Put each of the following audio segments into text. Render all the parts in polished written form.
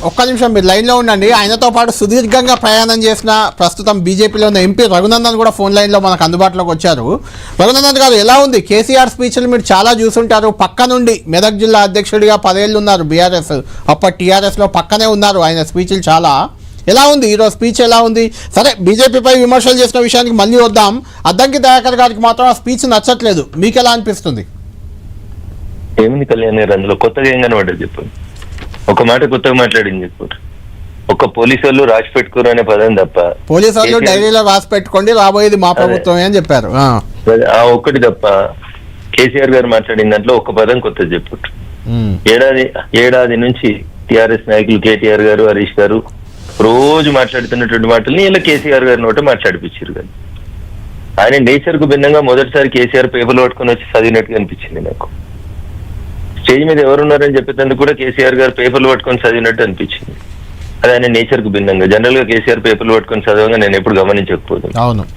ఒక్క నిమిషం మీరు లైన్ లో ఉండండి. ఆయనతో పాటు సుదీర్ఘంగా ప్రయాణం చేసిన ప్రస్తుతం బీజేపీలో ఉన్న ఎంపీ రఘునందన్ కూడా ఫోన్ లైన్ లో మనకు అందుబాటులోకి వచ్చారు. రఘునందన్ గారు, ఎలా ఉంది కేసీఆర్ స్పీచ్లు? మీరు చాలా చూసుంటారు. పక్క నుండి మెదక్ జిల్లా అధ్యక్షుడిగా 10 ఏళ్ళు ఉన్నారు బీఆర్ఎస్, అప్పటి టీఆర్ఎస్ లో పక్కనే ఉన్నారు. ఆయన స్పీచ్లు చాలా. ఎలా ఉంది ఈరోజు స్పీచ్? ఎలా ఉంది? సరే, బీజేపీపై విమర్శలు చేసిన విషయానికి మళ్ళీ వద్దాం. అద్దంకి దయాకర్ గారికి మాత్రం ఆ స్పీచ్ నచ్చట్లేదు. మీకు ఎలా అనిపిస్తుంది? ఏమింది కళ్యాణ్ గారు, అందులో కొత్తగా ఏం కనబడ్డది చెప్పండి. ఒక మాట కొత్తగా మాట్లాడింది చెప్పండి. ఒక పోలీసు వాళ్ళు రాసి పెట్టుకోరు అనే పదం తప్ప, పోలీసు వాళ్ళు డైరీలో రాసి పెట్టుకోండి రాబోయేది మా ప్రభుత్వమే అని చెప్పారు. ఆ ఒక్కటి తప్ప కేసీఆర్ గారు మాట్లాడిన దాంట్లో ఒక పదం కొత్తది చెప్పు. ఏడాది నుంచి టిఆర్ఎస్ నాయకులు కేటీఆర్ గారు, హరీష్ గారు రోజు మాట్లాడుతున్నటువంటి మాటల్ని ఇలా కేసీఆర్ గారి నోట మాట్లాడిపించారు. కానీ ఆయన నేచర్ కు భిన్నంగా మొదటిసారి కేసీఆర్ పేపర్లు పట్టుకుని వచ్చి చదివినట్టుగా అనిపించింది నాకు. స్టేజ్ మీద ఎవరున్నారని చెప్పేందుకు కూడా కేసీఆర్ గారు పేపర్లు పట్టుకొని చదివినట్టు అనిపించింది. అది ఆయన నేచర్ కు భిన్నంగా. జనరల్ గా కేసీఆర్ పేపర్లు పట్టుకొని చదవగా నేను ఎప్పుడు గమనించకపోతున్నాను.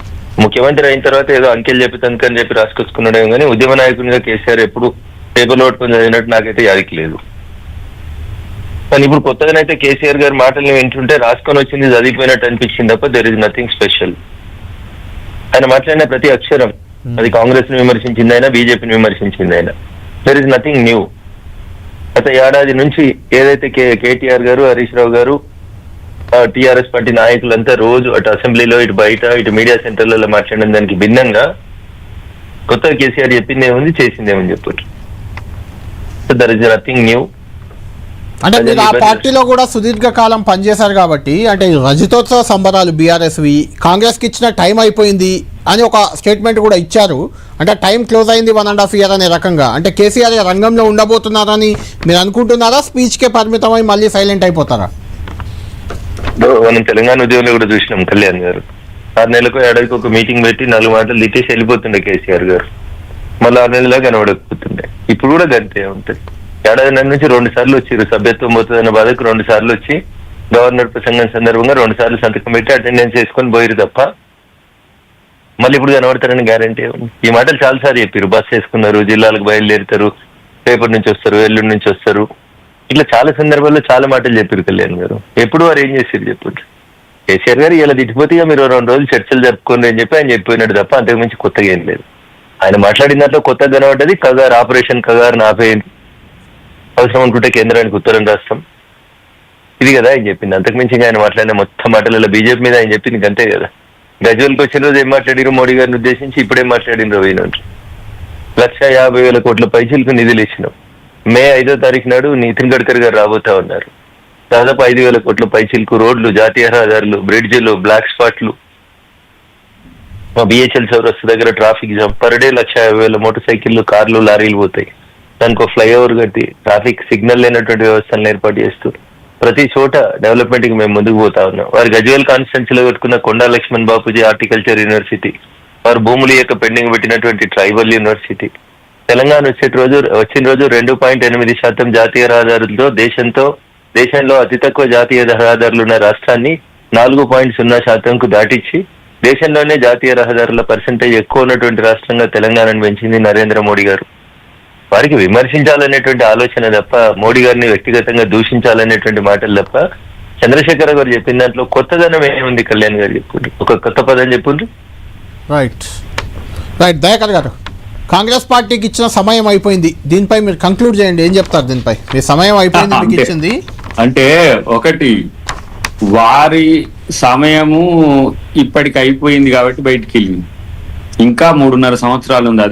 ముఖ్యమంత్రి అయిన తర్వాత ఏదో అంకెలు చెప్పేందుకు అని చెప్పి రాసుకొచ్చుకున్నాడేమో కానీ ఉద్యమ నాయకునిగా కేసీఆర్ ఎప్పుడు పేపర్లు పట్టుకొని చదివినట్టు నాకైతే యాదికి లేదు. కానీ ఇప్పుడు కొత్తగానైతే కేసీఆర్ గారి మాటల్ని వింటుంటే రాసుకొని వచ్చింది చదివిపోయినట్టు అనిపించింది తప్ప దెర్ ఇస్ నథింగ్ స్పెషల్. ఆయన మాట్లాడిన ప్రతి అక్షరం అది కాంగ్రెస్ ని విమర్శించింది అయినా, బీజేపీని విమర్శించింది అయినా, దెర్ ఇస్ నథింగ్ న్యూ. గత ఏడాది నుంచి ఏదైతే కేటీఆర్ గారు, హరీష్ రావు గారు, టీఆర్ఎస్ పార్టీ నాయకులంతా రోజు అటు అసెంబ్లీలో, ఇటు బయట, ఇటు మీడియా సెంటర్లలో మాట్లాడిన దానికి భిన్నంగా కొత్తగా కేసీఆర్ చెప్పింది ఏముంది, చేసింది ఏమని చెప్పొచ్చు. So there is nothing new. అంటే మీరు ఆ పార్టీలో కూడా సుదీర్ఘకాలం పనిచేశారు కాబట్టి, అంటే రజతోత్సవ సంబరాలు బీఆర్ఎస్వి కాంగ్రెస్కి ఇచ్చిన టైం అయిపోయింది అని ఒక స్టేట్మెంట్ కూడా ఇచ్చారు. అంటే టైం క్లోజ్ అయింది 1.5 years అనే రకంగా. అంటే కేసీఆర్ రంగంలో ఉండబోతున్నారని మీరు అనుకుంటున్నారా? స్పీచ్కే పరిమితమై మళ్ళీ సైలెంట్ అయిపోతారా? మనం తెలంగాణ ఉద్యోగంలో కూడా చూసినాం కళ్యాణ్ గారు 6 నెలలకు ఏడాదికి ఒక మీటింగ్ పెట్టి 4 మాటలు తిట్టేసి వెళ్ళిపోతుండే కేసీఆర్ గారు. మళ్ళీ 6 నెలలా కనబడకపోతుండే. ఇప్పుడు కూడా గంతే ఉంటుంది. ఏడాది నుంచి 2 సార్లు వచ్చారు. సభ్యత్వం పోతుందన్న బాధకు 2 సార్లు వచ్చి గవర్నర్ ప్రసంగం సందర్భంగా 2 సార్లు సంతకం పెట్టి అటెండెన్స్ చేసుకొని పోయారు తప్ప మళ్ళీ ఇప్పుడు కనబడతారని గ్యారంటీ ఉంది. ఈ మాటలు చాలాసార్లు చెప్పారు. బస్ వేసుకున్నారు, జిల్లాలకు బయలుదేరుతారు, రేపటి నుంచి వస్తారు, ఎల్లుండి నుంచి వస్తారు, ఇట్లా చాలా సందర్భాల్లో చాలా మాటలు చెప్పారు కళ్యాణ్ గారు. ఎప్పుడు వారు ఏం చేశారు చెప్పండి? కేసీఆర్ గారు ఇలా తిట్టిపోతే మీరు 2 రోజులు చర్చలు జరుపుకోండి అని చెప్పి ఆయన చెప్పిపోయినాడు తప్ప అంతకుమించి కొత్తగా ఏం లేదు. ఆయన మాట్లాడిన దాంట్లో కొత్తగా కనబడ్డది కగారు, ఆపరేషన్ కగారు ఆపేయండి, అవసరం అనుకుంటే కేంద్రానికి ఉత్తరం రాస్తాం, ఇది కదా ఆయన చెప్పింది. అంతకుమించి ఆయన మాట్లాడిన మొత్తం మాటలలో బీజేపీ మీద ఆయన చెప్పింది అంతే కదా. గజ్వేల్కి వచ్చిన రోజు ఏం మాట్లాడిరు మోడీ గారిని ఉద్దేశించి, ఇప్పుడేం మాట్లాడిన పోయినట్టు 1,50,000 కోట్ల పైసలకు నిధులు ఇచ్చినాం. మే 5వ తారీఖు నాడు నితిన్ గడ్కరీ గారు రాబోతా ఉన్నారు. దాదాపు 5,000 కోట్ల పైసలకు రోడ్లు, జాతీయ రహదారులు, బ్రిడ్జిలు, బ్లాక్ స్పాట్లు, మా బిహెచ్ఎల్ చౌరస్తా దగ్గర traffic jam, per day 1,50,000 motor సైకిళ్లు, కార్లు, లారీలు పోతాయి. దానికి ఒక ఫ్లైఓవర్ కట్టి ట్రాఫిక్ సిగ్నల్ లేనటువంటి వ్యవస్థలను ఏర్పాటు చేస్తూ ప్రతి చోట డెవలప్మెంట్ కి మేము ముందుకు పోతా ఉన్నాం. వారు గజ్వేల్ కాన్స్టిట్యున్సీలో పెట్టుకున్న కొండా లక్ష్మణ్ బాపూజీ హార్టికల్చర్ యూనివర్సిటీ, వారు భూములు యొక్క పెండింగ్ పెట్టినటువంటి ట్రైబల్ యూనివర్సిటీ, తెలంగాణ వచ్చిన రోజు 2.8% జాతీయ రహదారులతో దేశంలో అతి తక్కువ జాతీయ రహదారులు ఉన్న రాష్ట్రాన్ని 4.0%కు దాటించి దేశంలోనే జాతీయ రహదారుల పర్సెంటేజ్ ఎక్కువ ఉన్నటువంటి రాష్ట్రంగా తెలంగాణను పెంచింది నరేంద్ర మోడీ గారు. వారికి విమర్శించాలనేటువంటి ఆలోచన తప్ప, మోడీ గారిని వ్యక్తిగతంగా దూషించాలనేటువంటి మాటలు తప్ప చంద్రశేఖర్ గారు చెప్పిన దాంట్లో కొత్తదనం ఏముంది కళ్యాణ్ గారు చెప్పుండ్రు, ఒక కొత్త పదం చెప్పుండ్రు. రైట్ దయాకర్ గారు, కాంగ్రెస్ పార్టీకి ఇచ్చిన సమయం అయిపోయింది, దీనిపై మీరు కంక్లూడ్ చేయండి. ఏం చెప్తారు దీనిపై? మీ సమయం అయిపోయింది, మీకు ఇచ్చింది. అంటే ఒకటి, వారి సమయము ఇప్పటికి అయిపోయింది కాబట్టి బయటికి వెళ్ళింది. ఇంకా 3.5 సంవత్సరాలు ఉంది.